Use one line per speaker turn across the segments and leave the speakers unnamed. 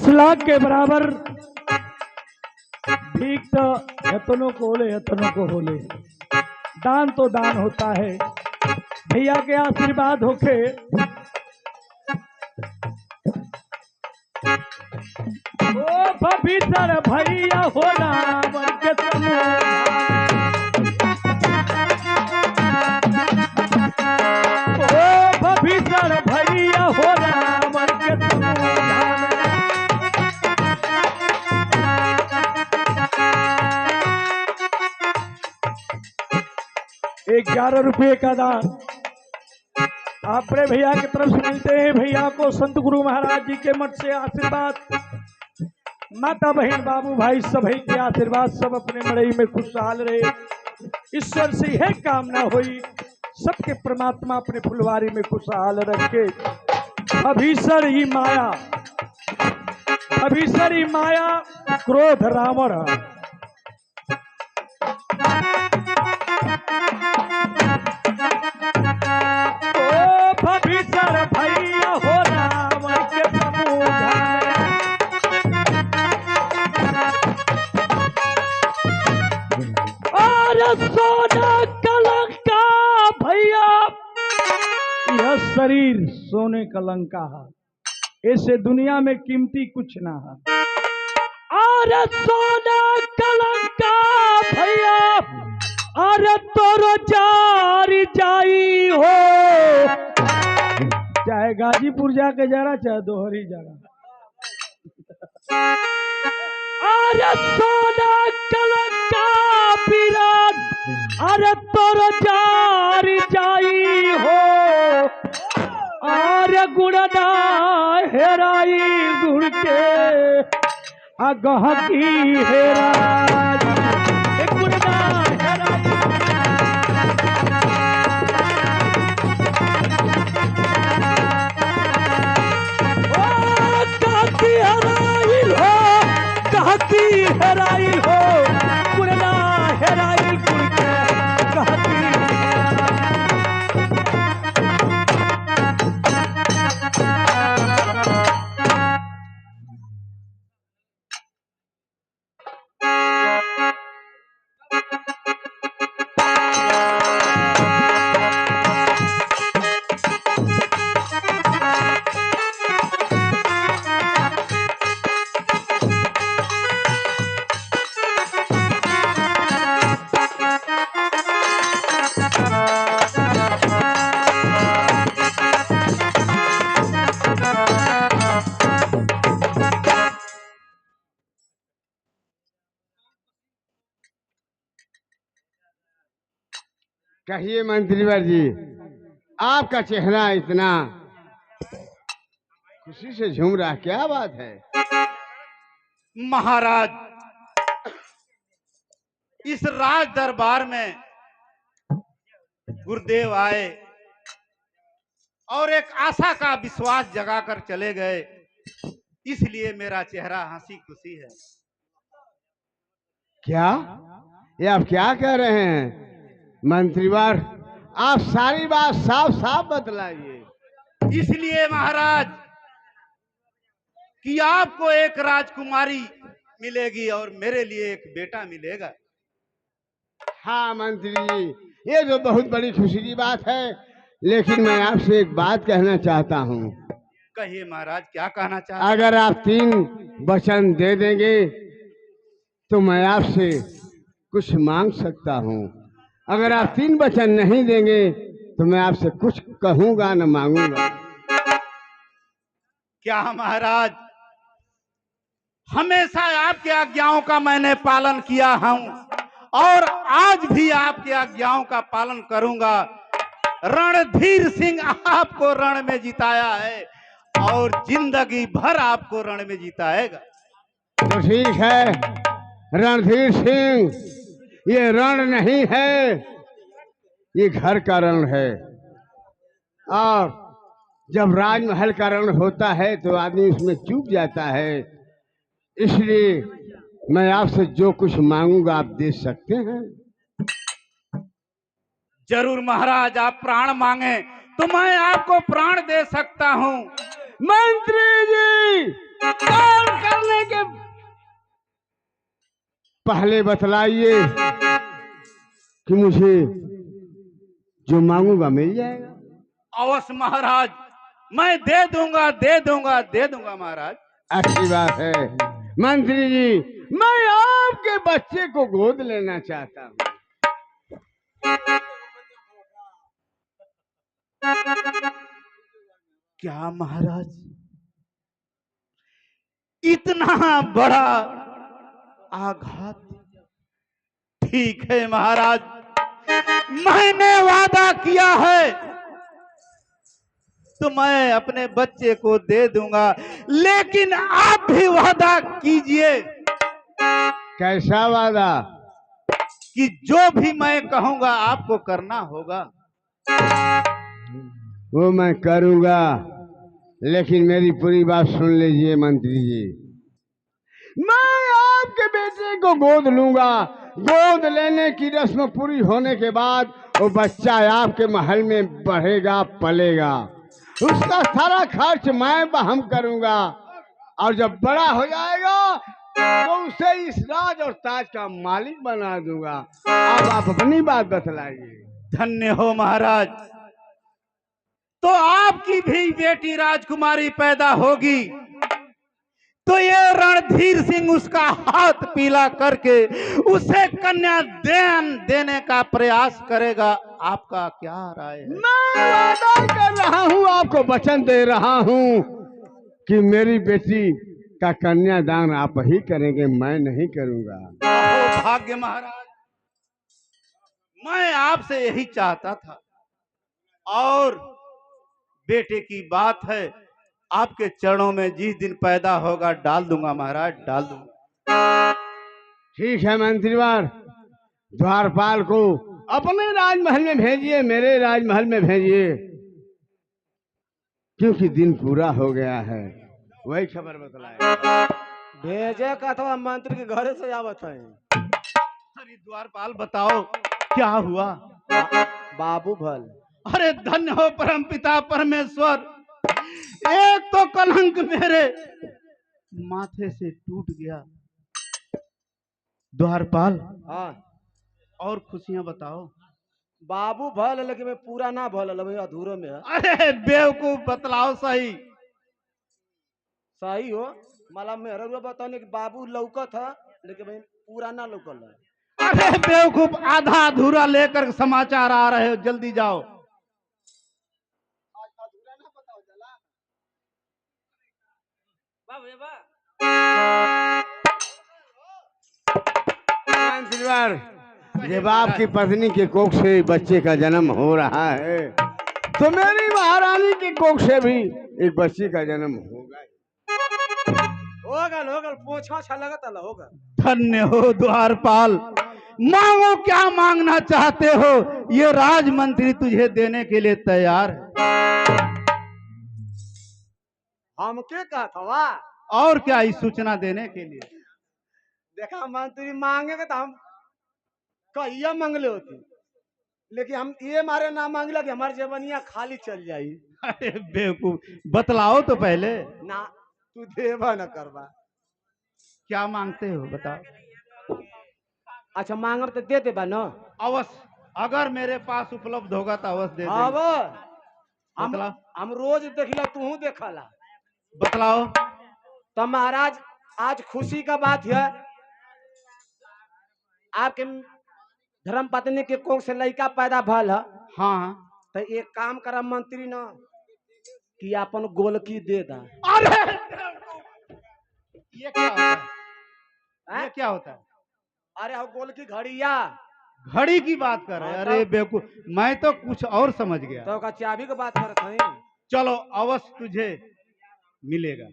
10 लाख के बराबर भीख तो यतनों को होले यतनों को होले। दान तो दान होता है। भैया के आशीर्वाद होके ओ भीतर भैया हो रावण के ओ भीतर भैया हो रावण के 11 रुपये का दान अपने भैया की तरफ से मिलते हैं। भैया को संत गुरु महाराज जी के मठ से आशीर्वाद, माता बहन बाबू भाई सभी के आशीर्वाद, सब अपने मड़ई में खुशहाल रहे। ईश्वर से यह कामना हुई सबके परमात्मा अपने फुलवारी में खुशहाल रखे। अभीषण ही माया, अभीषण ही माया क्रोध रावण। भैया हो रावण के और सोना कलंका भैया, यह शरीर सोने कलंका है, ऐसे दुनिया में कीमती कुछ ना है। और सोना कलंका भैया, अरे तोरो जारी जाई हो, चाहे गाजीपुर जाके जरा चाहे दोहरी जरा। अरे सोना कलंका पीरान, अरे तोरो जारी जाई हो, अरे गुणना हेराई गुण के अगहकी हेराई, गुणना हेराई। हेराई हो गुणना हेराई गुण के कहती।
कहिए मंत्रीवर जी, आपका चेहरा इतना खुशी से झूम रहा, क्या बात है?
महाराज, इस राज दरबार में गुरुदेव आए और एक आशा का विश्वास जगाकर चले गए, इसलिए मेरा चेहरा हंसी खुशी है।
क्या ये आप क्या कह रहे हैं मंत्रीवर? आप सारी बात साफ साफ बतलाइए।
इसलिए महाराज कि आपको एक राजकुमारी मिलेगी और मेरे लिए एक बेटा मिलेगा।
हाँ मंत्री जी, ये तो बहुत बड़ी खुशी की बात है, लेकिन मैं आपसे एक बात कहना चाहता हूँ।
कहिए महाराज, क्या कहना चाहते हैं?
अगर आप 3 वचन दे देंगे तो मैं आपसे कुछ मांग सकता हूँ। अगर आप 3 वचन नहीं देंगे तो मैं आपसे कुछ कहूंगा न मांगूंगा।
क्या महाराज, हमेशा आपकी आज्ञाओं का मैंने पालन किया हूं और आज भी आपकी आज्ञाओं का पालन करूंगा। रणधीर सिंह आपको रण में जिताया है और जिंदगी भर आपको रण में जिताएगा।
तो ठीक है रणधीर सिंह, ये रण नहीं है, ये घर का रण है। और जब राजमहल का रण होता है तो आदमी उसमें चूक जाता है, इसलिए मैं आपसे जो कुछ मांगूंगा आप दे सकते हैं।
जरूर महाराज, आप प्राण मांगे तो मैं आपको प्राण दे सकता हूं।
मंत्री जी पहले बतलाइए कि मुझे जो मांगूंगा मिल जाएगा।
अवश्य महाराज, मैं दे दूंगा दे दूंगा दे दूंगा महाराज।
अच्छी बात है मंत्री जी, मैं आपके बच्चे को गोद लेना चाहता हूँ।
क्या महाराज, इतना बड़ा आघात? ठीक है महाराज, मैंने वादा किया है तो मैं अपने बच्चे को दे दूंगा, लेकिन आप भी वादा कीजिए
कैसा वादा?
कि जो भी मैं कहूंगा आपको करना होगा।
वो मैं करूंगा, लेकिन मेरी पूरी बात सुन लीजिए मंत्री जी। मैं आपके बेटे को गोद लूंगा। गोद लेने की रस्म पूरी होने के बाद वो बच्चा आपके महल में बढ़ेगा, पलेगा। उसका सारा खर्च मैं वहन करूंगा, और जब बड़ा हो जाएगा तो उसे इस राज और ताज का मालिक बना दूंगा। अब आप अपनी बात बतलाइए।
धन्य हो महाराज, तो आपकी भी बेटी राजकुमारी पैदा होगी तो ये रणधीर सिंह उसका हाथ पीला करके उसे कन्यादान देने का प्रयास करेगा। आपका क्या राय है?
मैं वादा कर रहा हूँ, आपको वचन दे रहा हूँ कि मेरी बेटी का कन्यादान आप ही करेंगे, मैं नहीं करूंगा।
अहो भाग्य महाराज, मैं आपसे यही चाहता था। और बेटे की बात है, आपके चरणों में जिस दिन पैदा होगा डाल दूंगा महाराज, डाल दूंगा।
ठीक है मंत्रीवार, द्वारपाल को अपने राजमहल में भेजिए, मेरे राजमहल में भेजिए, क्योंकि दिन पूरा हो गया है। वही खबर बतलाए।
भेजे का अथवा मंत्री के घरे से आवत है।
अरे द्वारपाल बताओ क्या हुआ?
बाबू भल।
अरे धन्य हो परम पिता परमेश्वर, एक तो कलंक मेरे माथे से टूट गया। द्वारपाल,
हाँ
और खुशियां बताओ।
बाबू भल, लेकिन मैं पूरा ना भल, अभी अधूरे में है।
अरे बेवकूफ, बतलाओ सही।
सही हो, मला मेहर बताने कि बाबू लौकत था, लेकिन भाई पूरा ना लौकल है।
अरे बेवकूफ, आधा अधूरा लेकर समाचार आ रहे हो, जल्दी जाओ।
मंत्रीवार, जब आपकी पत्नी के कोख से बच्चे का जन्म हो रहा है तो मेरी महारानी के कोख से भी एक बच्चे का जन्म होगा।
होगा पोछा अच्छा लगता होगा।
धन्य हो द्वारपाल, मांगो क्या मांगना चाहते हो, ये राजमंत्री तुझे देने के लिए तैयार है।
हमके कहा था वाह,
और क्या इस सूचना देने के लिए?
देखा मंत्री मांगेगा तो हम कहिया मांगले होती, लेकिन हम ये मारे ना मांगला कि हमारी जवानियां खाली चल जाई।
अरे बेवकूफ, बतलाओ तो पहले।
ना तू देवा न करवा।
क्या मांगते हो बताओ।
अच्छा मांगर तो दे दे बा न।
अवश्य, अगर मेरे पास उपलब्ध होगा तो अवश्य दे
अब
देंगे।
हम
बतलाओ
हम रोज देखला, तू देखला।
बतलाओ।
तो महाराज आज खुशी का बात है, आपके धर्म पत्नी के कोख से लड़का पैदा भल है।
हाँ,
तो एक काम करा मंत्री न कि अपन गोलकी दे दा।
अरे ये क्या होता है? ये क्या होता है?
अरे हो गोलकी घड़िया
घड़ी की बात कर रहे हैं? अरे बेवकूफ, मैं तो कुछ और समझ गया।
तो का चाबी की बात करत हई।
चलो अवश्य तुझे मिलेगा।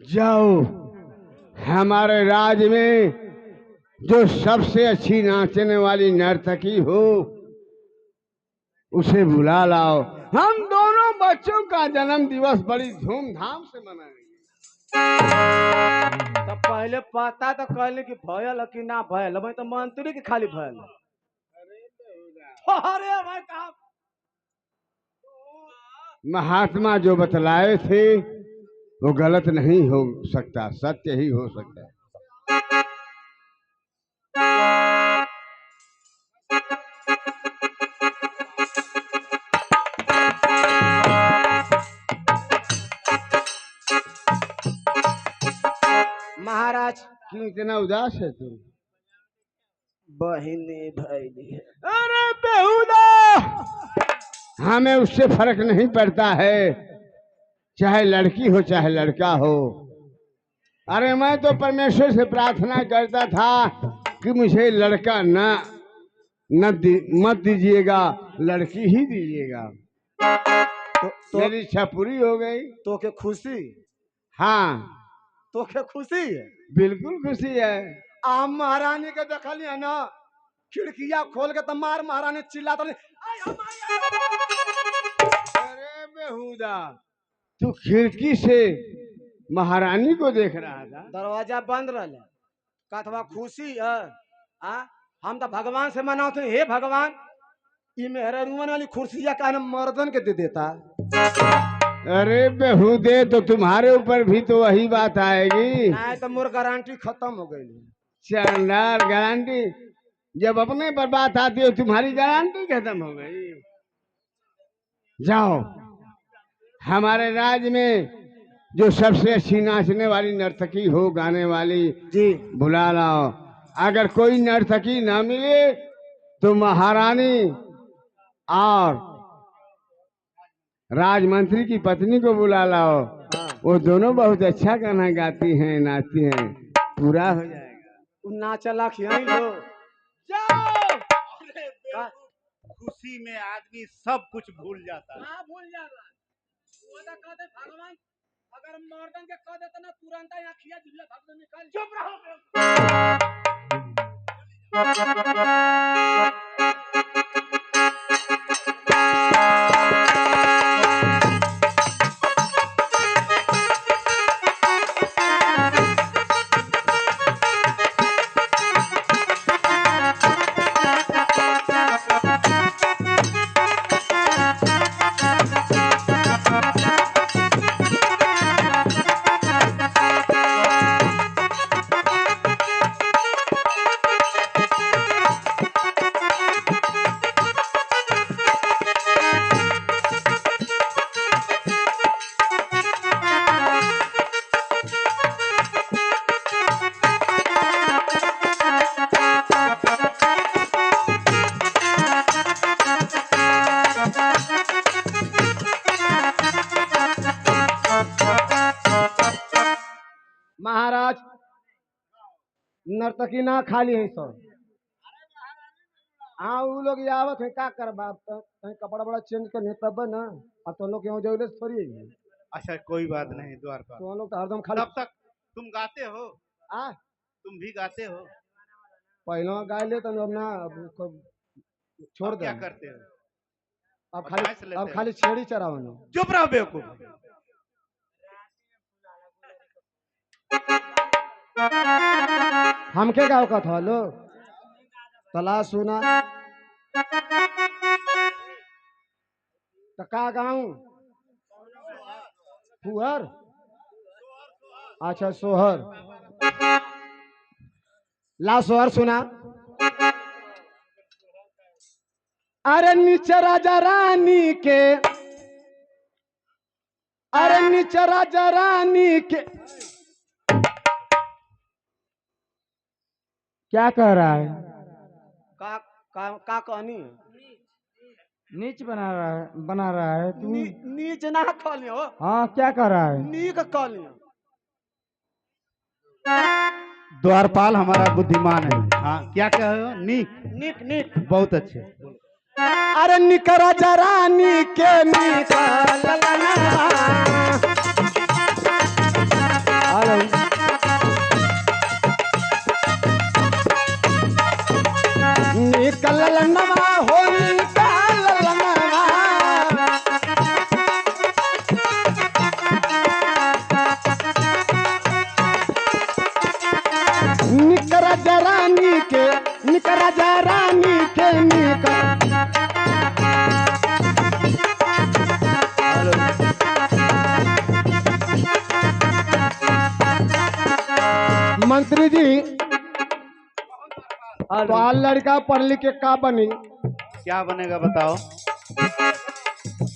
जाओ, हमारे राज्य में जो सबसे अच्छी नाचने वाली नर्तकी हो उसे बुला लाओ। हम दोनों बच्चों का जन्म दिवस बड़ी धूमधाम से मनाएंगे।
तो पहले पता तो कहले कि भयल कि ना भयल, मैं तो मंत्री के खाली भयल। अरे भाई कहा
महात्मा जो बतलाए थे वो गलत नहीं हो सकता, सत्य ही हो सकता है।
महाराज
क्यों इतना उदास है तू?
बहिनी भैली है।
अरे बेहुदा, हमें उससे फर्क नहीं पड़ता है, चाहे लड़की हो चाहे लड़का हो। अरे मैं तो परमेश्वर से प्रार्थना करता था कि मुझे लड़का मत दीजिएगा, लड़की ही दीजिएगा। मेरी इच्छा पूरी हो गई।
तो के खुशी?
हाँ,
तो के खुशी है?
बिल्कुल खुशी है।
आप महारानी के देखली है ना, खिड़कियां खोल के तो मार महारानी चिल्लाता रही,
अरे बेहुदा, तू खिड़की से महारानी को देख रहा था?
दरवाजा बंद रहे, कथवा खुशी है? हम तो भगवान से मनाते, हे भगवान ये मेहरा रूमन वाली कुर्सियां का मर्दन के दे देता।
अरे बेहुदे, तो तुम्हारे ऊपर भी तो वही बात आएगी।
नहीं तो मोर गारंटी खत्म हो गई।
शानदार गारंटी, जब अपने पर बात आती है तुम्हारी गारंटी खत्म हो गई। जाओ, हमारे राज्य में जो सबसे अच्छी नाचने वाली नर्तकी हो, गाने वाली
जी
बुला लाओ। अगर कोई नर्तकी ना मिले तो महारानी और राजमंत्री की पत्नी को बुला लाओ। वो दोनों बहुत अच्छा गाना गाती हैं, नाचती हैं, पूरा हो जाएगा।
नाचला खियाई लो। जाओ।
खुशी में आदमी सब कुछ भूल जाता है।
हाँ भूल जाता। वो तो कहते भगवान अगर मर्दन के कह देता ना तुरंत यहाँ खिया जिला भगवान निकाल। चुप रहो। महाराज नर्तकी ना खाली है सब। हाँ वो लोग आवत है का कर बाप, कहीं कपड़ा बड़ा चेंज करने तब ना। अब तो लोग यहाँ जरूरत थोड़ी है।
अच्छा कोई बात नहीं द्वारपाल,
तो लोग तो हरदम खाली।
तब तक तुम गाते हो? तुम भी गाते हो?
पहले गा ले तो अब ना, छोड़ दे।
क्या करते हो?
अब खाली छेड़ी चरावन।
चुप रहो बेवकूफ।
हमके गाँव का था लो तला सुना तो का गाँव फुहर। अच्छा सोहर, ला सोहर सुना। अरे नीचे राजा रानी के, अरे नीचे राजा रानी के। क्या कह रहा है? का कहनी है?
नीच बना रहा है तू।
नीच ना कहनी हो।
हाँ क्या कर रहा है?
नीक कहनी।
द्वारपाल हमारा बुद्धिमान है। हाँ क्या कह रहे हो? नीक
नीक नीक
बहुत अच्छे।
अरे निक राजा रानी के निकल नवा हो
राजा रानी के निक राजा रानी के निक मंत्री जी तो लड़का पढ़ लिख के का बनी?
क्या बनेगा बताओ?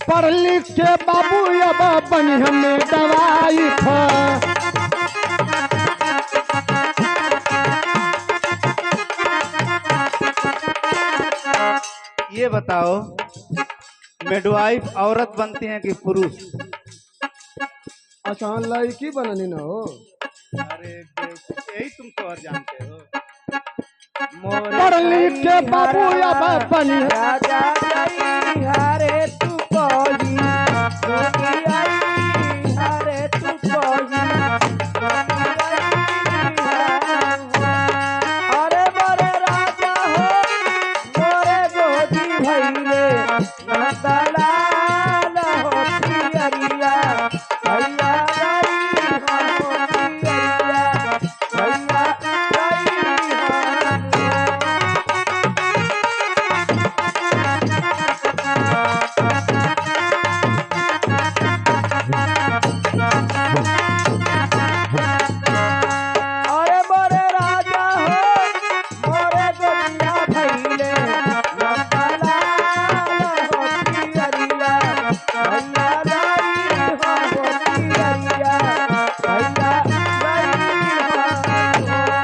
पढ़ लिख के बाबू अब बनी हमें दवाई
ये बताओ, मिडवाइफ औरत बनती है कि पुरुष?
अच्छा लड़की बननी ना हो।
अरे यही तुम तो और जानते हो।
पढ़ लिख के बाबू अब बनी
राजा जाई हरे तू कोई जोगी आई हरे तू कोई अरे मोरे राजा हो मोरे गोदी भैले नंदलाल हो पियरिया भैया गई हो पियरिया भैया गई अरे मोरे राजा हो मोरे गोदिया भैले नंदलाल हो पियरिया भैया गई हो पियरिया भैया गई हो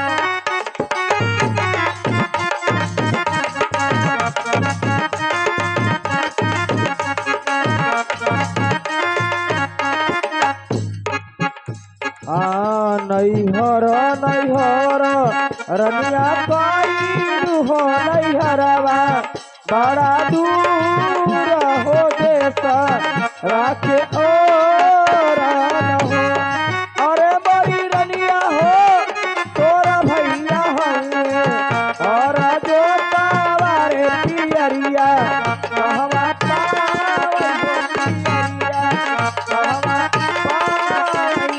नैहर नैहर रनिया पाई हो नैहरवा बड़ा दूर हो देश राखे ओ हो अरे बड़ी रनिया हो तोरा भैया हमें और जो तावारे पियरिया कहवा पावै हो पियरिया कहवा पावै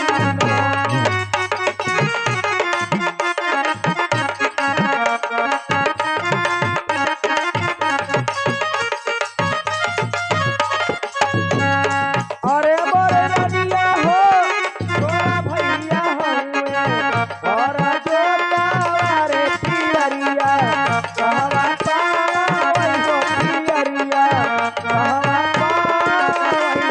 अरे मोरे रनिया हो तोरा भैया हमें और जो तावारे पियरिया कहवा पावै हो पियरिया कहवा पावै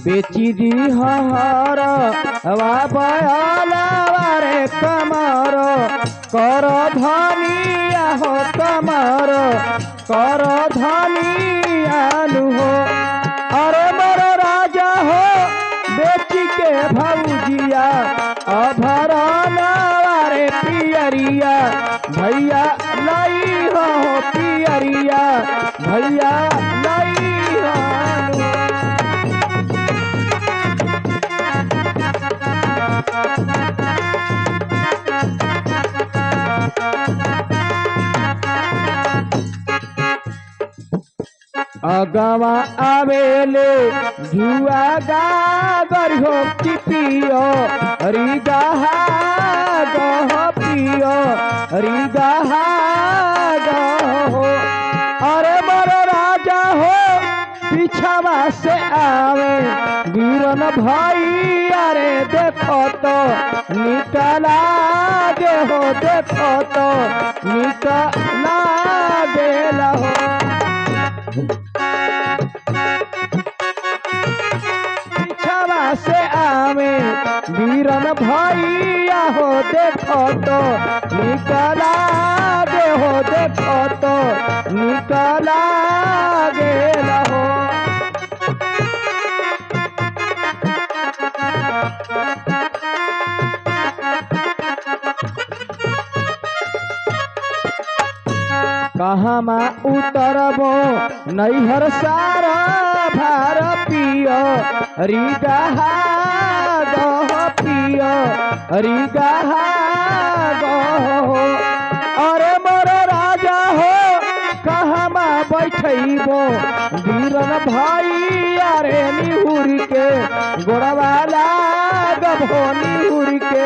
बेची दी हर वा बयालावारे कमर कर धनिया हो कमर कर धनिया हो अरे मोर राजा हो बेची के भौजिया अभरनावारे पियरिया भैया लई हो पियरिया भैया लई हो अगवा आवेले जुआ गागर हो कि पियो रिगहा गह पियो रिगहा गहो अरे मोर राजा हो पीछावा से आवे वीरन भाई अरे देखो तो निकला गे हो देखो तो निकला गेला हो पीछावा से आवे वीरन भैया हो देखो तो निकला गे हो देखो तो निकला गेला हो कहाँ उतरबो नैहर सारा भार पियो रिगहा गह पियो रिगहा गह अरे मोर राजा हो बैठबो वीरन भाई अरे निहुर के गोड़वाला गभो निहुर के